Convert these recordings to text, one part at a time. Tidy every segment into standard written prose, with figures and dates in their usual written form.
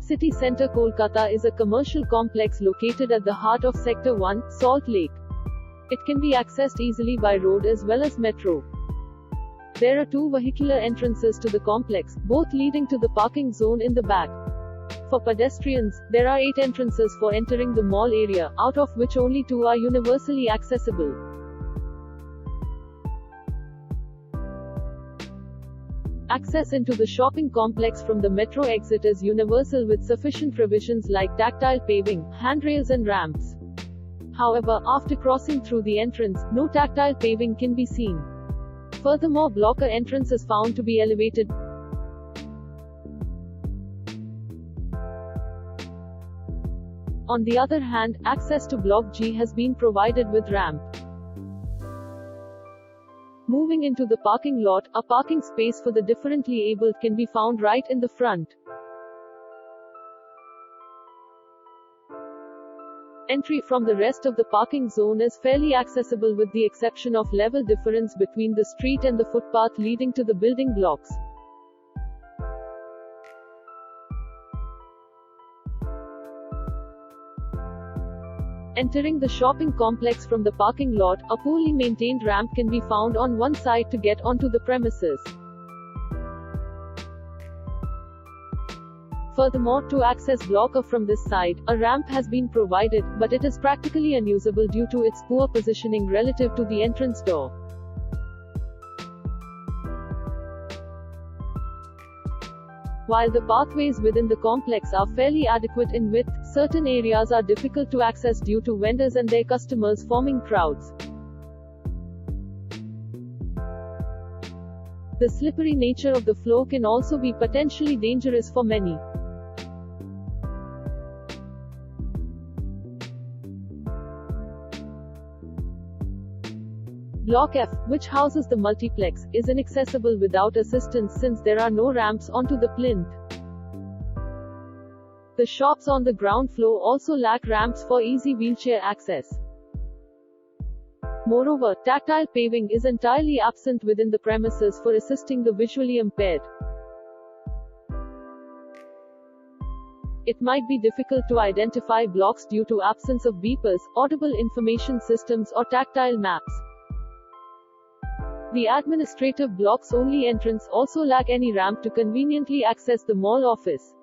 City Centre Kolkata is a commercial complex located at the heart of Sector 1, Salt Lake. It can be accessed easily by road as well as metro. There are two vehicular entrances to the complex, both leading to the parking zone in the back. For pedestrians, there are 8 entrances for entering the mall area, out of which only 2 are universally accessible. Access into the shopping complex from the metro exit is universal with sufficient provisions like tactile paving, handrails and ramps. However, after crossing through the entrance, no tactile paving can be seen. Furthermore, blocker entrance is found to be elevated. On the other hand, access to Block G has been provided with ramp. Moving into the parking lot, a parking space for the differently abled can be found right in the front. Entry from the rest of the parking zone is fairly accessible with the exception of level difference between the street and the footpath leading to the building blocks. Entering the shopping complex from the parking lot, a poorly maintained ramp can be found on one side to get onto the premises. Furthermore, to access blocker from this side, a ramp has been provided, but it is practically unusable due to its poor positioning relative to the entrance door. While the pathways within the complex are fairly adequate in width, certain areas are difficult to access due to vendors and their customers forming crowds. The slippery nature of the floor can also be potentially dangerous for many. Block F, which houses the multiplex, is inaccessible without assistance since there are no ramps onto the plinth. The shops on the ground floor also lack ramps for easy wheelchair access. Moreover, tactile paving is entirely absent within the premises for assisting the visually impaired. It might be difficult to identify blocks due to absence of beepers, audible information systems or tactile maps. The administrative block's only entrance also lack any ramp to conveniently access the mall office.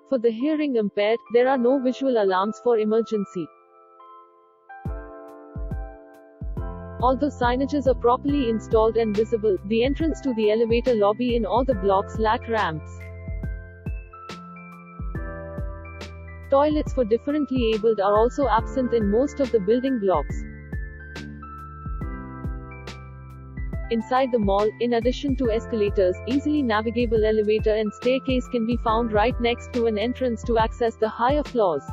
For the hearing impaired, there are no visual alarms for emergency. Although signages are properly installed and visible, the entrance to the elevator lobby in all the blocks lack ramps. Toilets for differently abled are also absent in most of the building blocks. Inside the mall, in addition to escalators, easily navigable elevator and staircase can be found right next to an entrance to access the higher floors.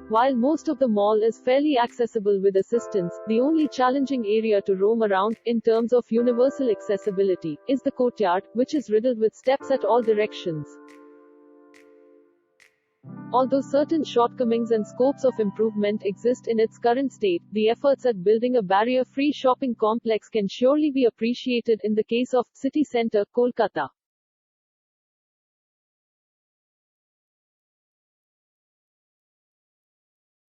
While most of the mall is fairly accessible with assistance, the only challenging area to roam around, in terms of universal accessibility, is the courtyard, which is riddled with steps at all directions. Although certain shortcomings and scopes of improvement exist in its current state, the efforts at building a barrier-free shopping complex can surely be appreciated in the case of City Centre, Kolkata.